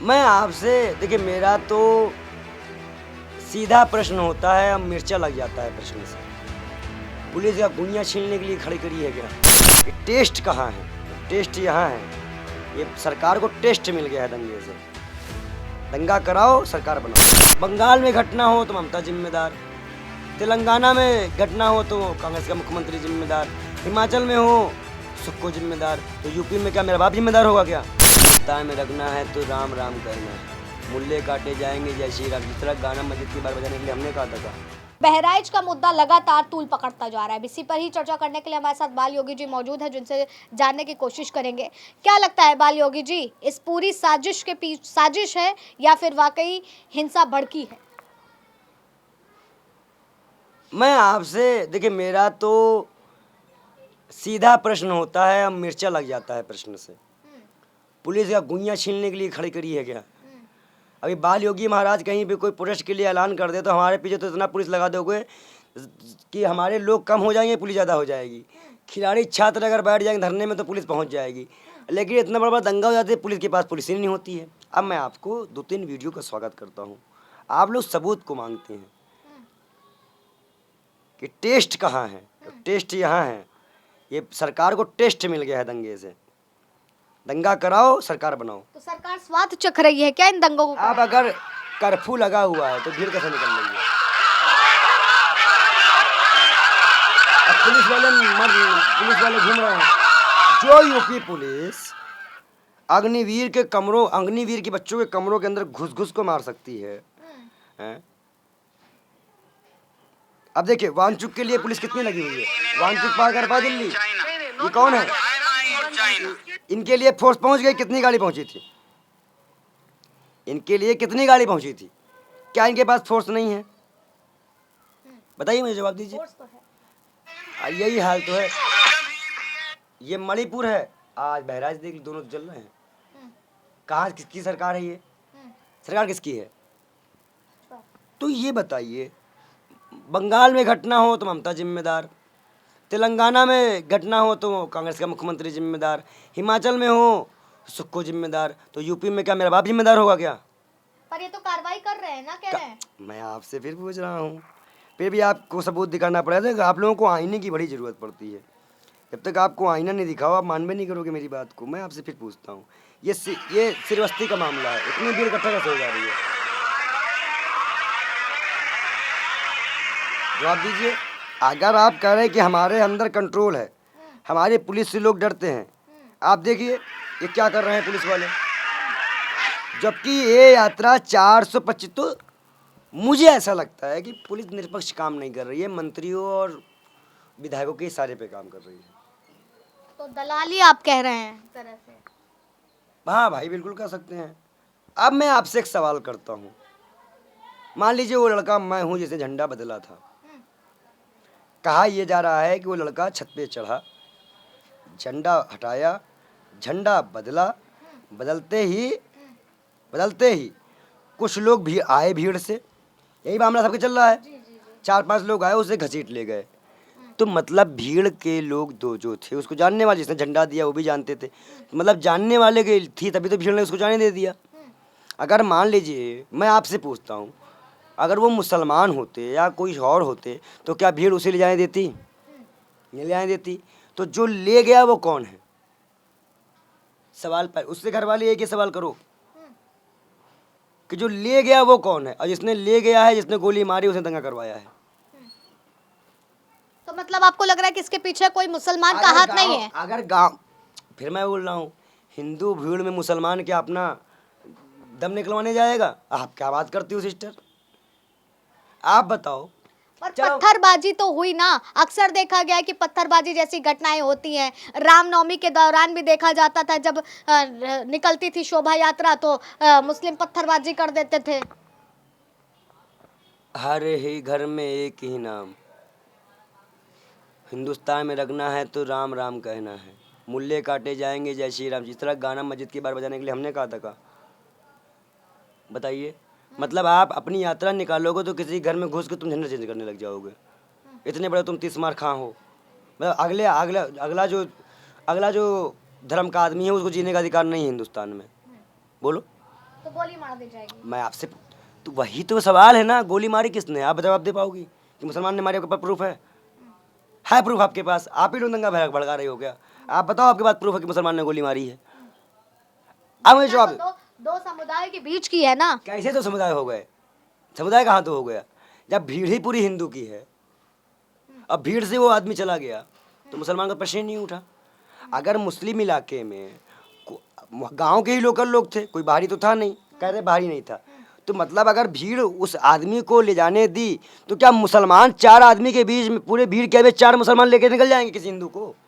मैं आपसे देखिए, मेरा तो सीधा प्रश्न होता है, अब मिर्चा लग जाता है प्रश्न से। पुलिस का गुइयाँ छीनने के लिए खड़ी करी है क्या? ये टेस्ट कहाँ है? टेस्ट यहाँ है। ये सरकार को टेस्ट मिल गया है दंगे से। दंगा कराओ, सरकार बनाओ। बंगाल में घटना हो तो ममता जिम्मेदार, तेलंगाना में घटना हो तो कांग्रेस का मुख्यमंत्री जिम्मेदार, हिमाचल में हो सुक्को जिम्मेदार, तो यूपी में क्या मेरा बाप जिम्मेदार होगा क्या? ताय में रखना है तो राम राम कहना है, मुल्ले काटे जाएंगे जय श्री राम। जिस तरह गाना मस्जिद की बार बजाने के लिए हमने कहा था। बहराइच का मुद्दा लगातार तूल पकड़ता जा रहा है। इसी पर ही चर्चा करने के लिए हमारे साथ बाल योगी जी मौजूद हैं, जिनसे जानने की कोशिश करेंगे। क्या लगता है बाल योगी जी, इस पूरी साजिश के पीछे साजिश है या फिर वाकई हिंसा भड़की है? मैं आपसे देखिए, मेरा तो सीधा प्रश्न होता है, अब मिर्चा लग जाता है प्रश्न से। पुलिस का गुइयाँ छीनने के लिए खड़ी करी है क्या? अभी बाल योगी महाराज कहीं भी कोई प्रोटेस्ट के लिए ऐलान कर दे तो हमारे पीछे तो इतना पुलिस लगा दोगे कि हमारे लोग कम हो जाएंगे, पुलिस ज़्यादा हो जाएगी। खिलाड़ी छात्र अगर बैठ जाएंगे धरने में तो पुलिस पहुंच जाएगी। लेकिन इतना बड़ा दंगा हो जाता है, पुलिस के पास पुलिस ही नहीं होती है। अब मैं आपको 2-3 वीडियो का स्वागत करता हूँ। आप लोग सबूत को मांगते हैं कि टेस्ट कहाँ है? टेस्ट यहाँ है। ये सरकार को टेस्ट मिल गया है दंगे से। दंगा कराओ, सरकार बनाओ। तो सरकार स्वाद चख रही है क्या इन दंगों को? अब अगर कर्फ्यू लगा हुआ है तो भीड़ कैसे निकल रही है? अब पुलिस वाले घूम रहे हैं। जो यूपी पुलिस अग्निवीर के बच्चों के कमरों के अंदर घुस को मार सकती है, हैं? अब देखिए, वांचुक के लिए पुलिस कितनी लगी हुई है। वांचुक पार कर पाए दिल्ली, ये कौन है? इनके लिए फोर्स पहुंच गई। कितनी गाड़ी पहुंची थी? इनके लिए कितनी गाड़ी पहुंची थी? क्या इनके पास फोर्स नहीं है? बताइए, मुझे जवाब दीजिए। यही हाल तो है। ये मणिपुर है, आज बहराइच देख लो, दोनों जल रहे हैं। कहाँ किसकी सरकार है? ये सरकार किसकी है? तो ये बताइए, बंगाल में घटना हो तो ममता जिम्मेदार, तेलंगाना में घटना हो तो कांग्रेस का मुख्यमंत्री जिम्मेदार, हिमाचल में हो सुक्को जिम्मेदार, तो यूपी में क्या मेरा बाप जिम्मेदार होगा क्या? पर ये तो कार्रवाई कर रहे हैं ना, कह रहे हैं। मैं आपसे फिर पूछ रहा हूँ, फिर भी आपको सबूत दिखाना पड़ेगा। आप लोगों को आईने की बड़ी ज़रूरत पड़ती है। जब तक आपको आईना नहीं दिखाओ आप मानबे नहीं करोगे मेरी बात को। मैं आपसे फिर पूछता हूँ, ये सिरबस्ती का मामला है, इतनी भीड़ इकट्ठा कैसे हो जा रही है? जवाब दीजिए। अगर आप कह रहे हैं कि हमारे अंदर कंट्रोल है, हमारे पुलिस से लोग डरते हैं, आप देखिए ये क्या कर रहे हैं पुलिस वाले। जबकि ये यात्रा 425, तो मुझे ऐसा लगता है कि पुलिस निष्पक्ष काम नहीं कर रही है, मंत्रियों और विधायकों के इशारे पे काम कर रही है। तो दलाली आप कह रहे हैं तरह से? हाँ भाई, बिल्कुल कह सकते हैं। अब मैं आपसे एक सवाल करता हूँ। मान लीजिए वो लड़का मैं हूँ जिसने झंडा बदला था। कहा यह जा रहा है कि वो लड़का छत पे चढ़ा, झंडा हटाया, झंडा बदला, बदलते ही कुछ लोग भी आए भीड़ से। यही मामला सबके चल रहा है। 4-5 लोग आए, उसे घसीट ले गए। तो मतलब भीड़ के लोग जो थे उसको जानने वाले, जिसने झंडा दिया वो भी जानते थे, मतलब जानने वाले के थी, तभी तो भीड़ ने उसको जाने दे दिया। अगर मान लीजिए, मैं आपसे पूछता हूँ, अगर वो मुसलमान होते या कोई और होते तो क्या भीड़ उसे ले जाने देती? नहीं ले जाने देती। तो जो ले गया वो कौन है? सवाल पर उससे घर वाले एक ही सवाल करो कि जो ले गया वो कौन है, और जिसने ले गया है, जिसने गोली मारी, उसने दंगा करवाया है। तो मतलब आपको लग रहा है कि इसके पीछे कोई मुसलमान का हाथ नहीं है? अगर गांव, फिर मैं बोल रहा हूँ, हिंदू भीड़ में मुसलमान क्या अपना दम निकलवाने जाएगा? आप क्या बात करती हो सिस्टर? आप बताओ। पर पत्थरबाजी तो हुई ना। अक्सर देखा गया है कि पत्थरबाजी जैसी घटनाएं होती हैं। रामनवमी के दौरान भी देखा जाता था, जब निकलती थी शोभा यात्रा तो मुस्लिम पत्थरबाजी कर देते थे। हर ही घर में एक ही नाम, हिंदुस्तान में रखना है तो राम राम कहना है, मुल्ले काटे जाएंगे जय श्री राम। जिस तरह गाना मस्जिद की बार बजाने के लिए हमने कहा था। बताइए, मतलब आप अपनी यात्रा निकालोगे तो किसी घर में घुस के तुम झंडा चेंज करने लग जाओगे। इतने बड़े तुम 30 मार खां हो। मतलब अगला जो धर्म का आदमी है उसको जीने का अधिकार नहीं है हिंदुस्तान में। बोलो। तो गोली मार दी जाएगी। मैं आपसे, तो वही तो सवाल है ना, गोली मारी किसने? आप जवाब दे पाओगी कि मुसलमान ने मारी? आपके पास प्रूफ है प्रूफ आपके पास? आप ही लोग दंगा भड़का रहे हो क्या? आप बताओ, आपके पास प्रूफ है कि मुसलमान ने गोली मारी है? अब मुझे जवाब तो दो समुदाय के बीच की है ना। कैसे तो समुदाय हो गए? समुदाय कहाँ तो हो गया जब भीड़ ही पूरी हिंदू की है। अब भीड़ से वो आदमी चला गया तो मुसलमान का प्रश्न ही नहीं उठा। अगर मुस्लिम इलाके में गांव के ही लोकल लोग थे, कोई बाहरी तो था नहीं, कह रहे बाहरी नहीं था, तो मतलब अगर भीड़ उस आदमी को ले जाने दी तो क्या मुसलमान 4 आदमी के बीच में, पूरे भीड़ के बीच 4 मुसलमान लेके निकल जाएंगे किसी हिंदू को?